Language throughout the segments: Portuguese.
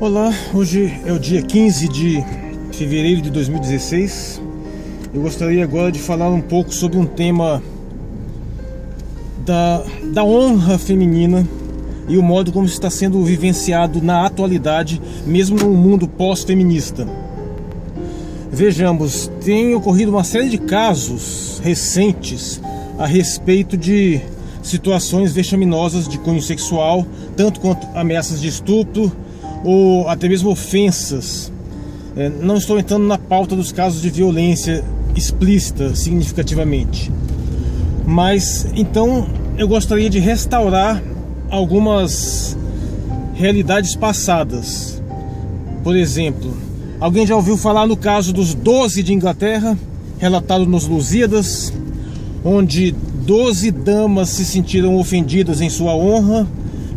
Olá, hoje é o dia 15 de fevereiro de 2016. Eu gostaria agora de falar um pouco sobre um tema da honra feminina e o modo como está sendo vivenciado na atualidade, mesmo num mundo pós-feminista. Vejamos, tem ocorrido uma série de casos recentes a respeito de situações vexaminosas de cunho sexual, tanto quanto ameaças de estupro ou até mesmo ofensas. Não estou entrando na pauta dos casos de violência explícita significativamente, mas então eu gostaria de restaurar algumas realidades passadas. Por exemplo, alguém já ouviu falar no caso dos 12 de Inglaterra, relatado nos Lusíadas, onde 12 damas se sentiram ofendidas em sua honra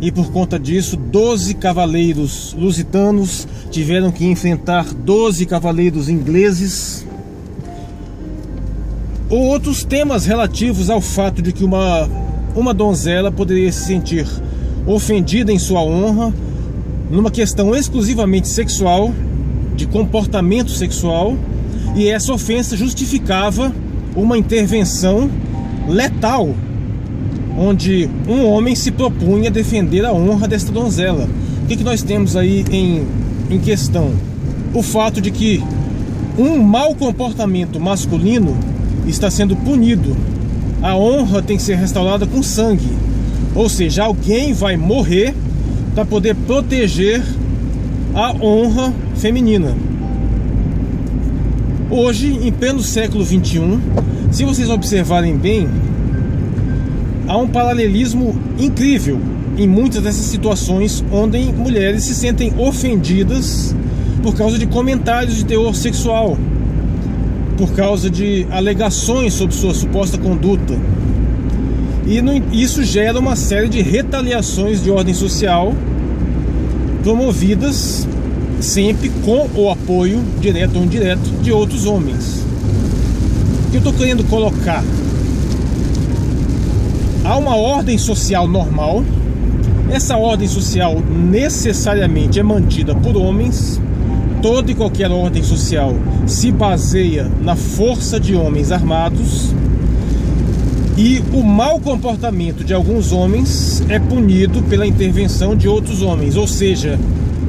e por conta disso 12 cavaleiros lusitanos tiveram que enfrentar 12 cavaleiros ingleses. Ou outros temas relativos ao fato de que uma donzela poderia se sentir ofendida em sua honra numa questão exclusivamente sexual, de comportamento sexual, e essa ofensa justificava uma intervenção letal, onde um homem se propunha defender a honra desta donzela. O que nós temos aí em questão? O fato de que um mau comportamento masculino está sendo punido. A honra tem que ser restaurada com sangue, ou seja, alguém vai morrer para poder proteger a honra feminina. Hoje, em pleno século XXI, se vocês observarem bem, há um paralelismo incrível em muitas dessas situações onde mulheres se sentem ofendidas por causa de comentários de teor sexual, por causa de alegações sobre sua suposta conduta. E isso gera uma série de retaliações de ordem social, promovidas sempre com o apoio, direto ou indireto, de outros homens. O que eu estou querendo colocar? Há uma ordem social normal. Essa ordem social necessariamente é mantida por homens. Toda e qualquer ordem social se baseia na força de homens armados. E o mau comportamento de alguns homens é punido pela intervenção de outros homens. Ou seja,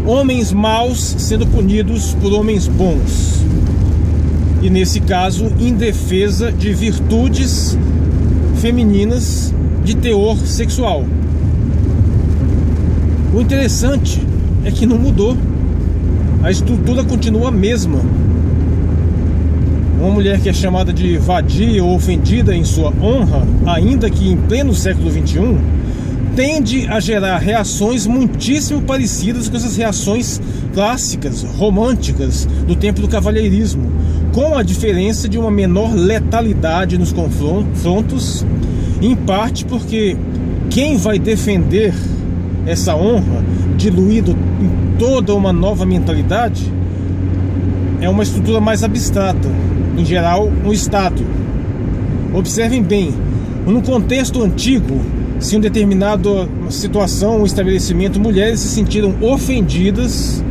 homens maus sendo punidos por homens bons. E nesse caso, em defesa de virtudes femininas de teor sexual. O interessante é que não mudou. A estrutura continua a mesma. Uma mulher que é chamada de vadia ou ofendida em sua honra, ainda que em pleno século XXI, tende a gerar reações muitíssimo parecidas com essas reações clássicas, românticas, do tempo do cavalheirismo, com a diferença de uma menor letalidade nos confrontos, em parte porque quem vai defender essa honra, diluído em toda uma nova mentalidade, é uma estrutura mais abstrata, em geral um Estado. Observem bem, no contexto antigo, se em determinada situação, um estabelecimento, mulheres se sentiram ofendidas,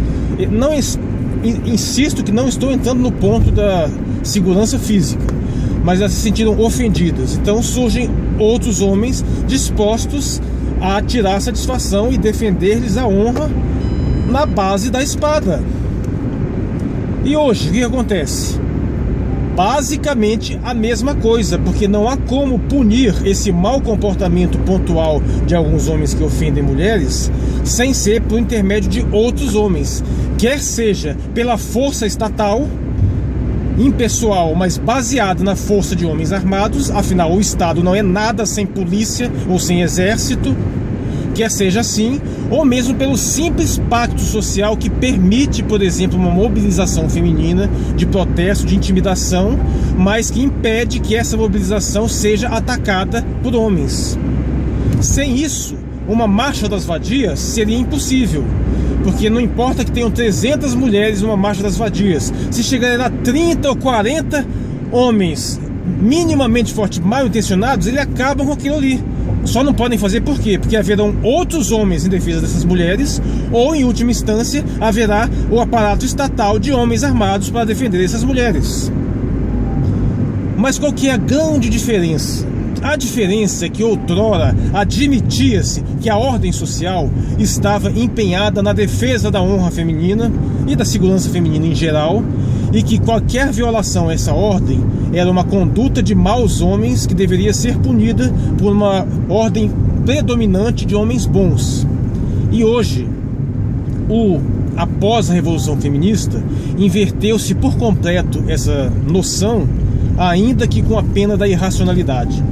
insisto que não estou entrando no ponto da segurança física, mas elas se sentiram ofendidas. Então surgem outros homens dispostos a tirar satisfação e defender-lhes a honra na base da espada. E hoje, o que acontece? Basicamente a mesma coisa, porque não há como punir esse mau comportamento pontual de alguns homens que ofendem mulheres sem ser por intermédio de outros homens, quer seja pela força estatal, impessoal, mas baseada na força de homens armados, afinal o Estado não é nada sem polícia ou sem exército, quer seja assim, ou mesmo pelo simples pacto social que permite, por exemplo, uma mobilização feminina de protesto, de intimidação, mas que impede que essa mobilização seja atacada por homens. Sem isso, uma marcha das vadias seria impossível, porque não importa que tenham 300 mulheres numa marcha das vadias, se chegarem a 30 ou 40 homens minimamente fortes, mal intencionados, eles acabam com aquilo ali. só não podem fazer por quê? Porque haverão outros homens em defesa dessas mulheres, ou em última instância haverá o aparato estatal de homens armados para defender essas mulheres. Mas qual que é a grande diferença? A diferença é que outrora admitia-se que a ordem social estava empenhada na defesa da honra feminina e da segurança feminina em geral, e que qualquer violação a essa ordem era uma conduta de maus homens que deveria ser punida por uma ordem predominante de homens bons. E hoje, após a Revolução Feminista, inverteu-se por completo essa noção, ainda que com a pena da irracionalidade.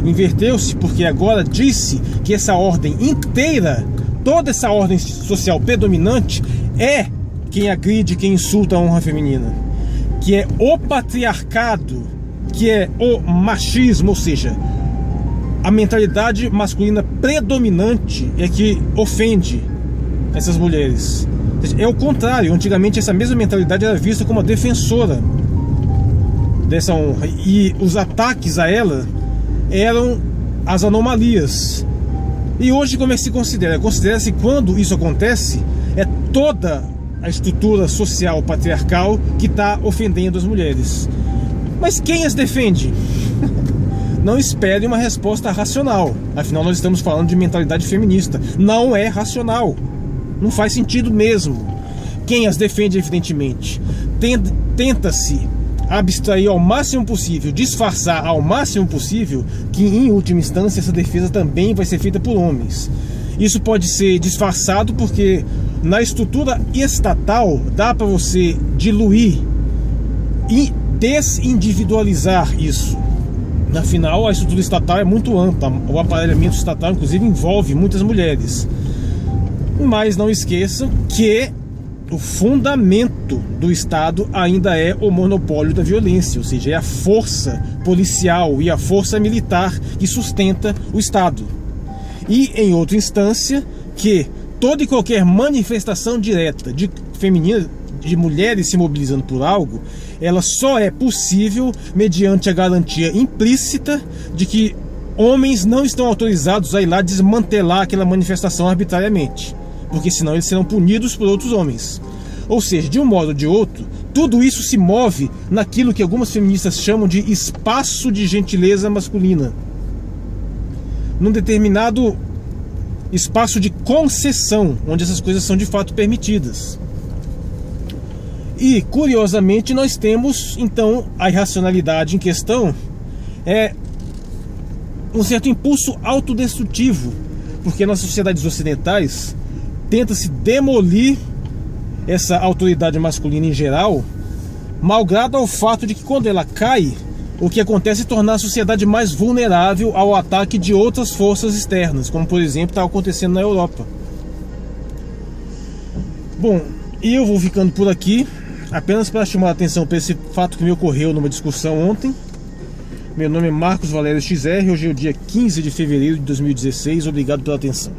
Inverteu-se porque agora disse que essa ordem inteira, toda essa ordem social predominante, é quem agride, quem insulta a honra feminina, que é o patriarcado, que é o machismo, ou seja, a mentalidade masculina predominante é que ofende essas mulheres. É o contrário, antigamente essa mesma mentalidade era vista como a defensora dessa honra, e os ataques a ela eram as anomalias. E hoje como é que se considera? Considera-se, quando isso acontece, é toda a estrutura social patriarcal que está ofendendo as mulheres. Mas quem as defende? Não espere uma resposta racional. Afinal, nós estamos falando de mentalidade feminista. Não é racional. Não faz sentido mesmo. Quem as defende, evidentemente, tenta-se abstrair ao máximo possível, disfarçar ao máximo possível que, em última instância, essa defesa também vai ser feita por homens. Isso pode ser disfarçado porque na estrutura estatal dá para você diluir e desindividualizar isso. Afinal, a estrutura estatal é muito ampla, o aparelhamento estatal inclusive envolve muitas mulheres. Mas não esqueçam que o fundamento do Estado ainda é o monopólio da violência, ou seja, é a força policial e a força militar que sustenta o Estado. E, em outra instância, que toda e qualquer manifestação direta feminina, de mulheres se mobilizando por algo, ela só é possível mediante a garantia implícita de que homens não estão autorizados a ir lá desmantelar aquela manifestação arbitrariamente, porque senão eles serão punidos por outros homens. Ou seja, de um modo ou de outro, tudo isso se move naquilo que algumas feministas chamam de espaço de gentileza masculina, num determinado espaço de concessão, onde essas coisas são de fato permitidas. E, curiosamente, nós temos, então, a irracionalidade em questão é um certo impulso autodestrutivo, porque nas sociedades ocidentais tenta-se demolir essa autoridade masculina em geral, malgrado ao fato de que, quando ela cai, o que acontece é tornar a sociedade mais vulnerável ao ataque de outras forças externas, como, por exemplo, está acontecendo na Europa. Bom, eu vou ficando por aqui, apenas para chamar a atenção para esse fato que me ocorreu numa discussão ontem. Meu nome é Marcos Valério XR, hoje é o dia 15 de fevereiro de 2016, obrigado pela atenção.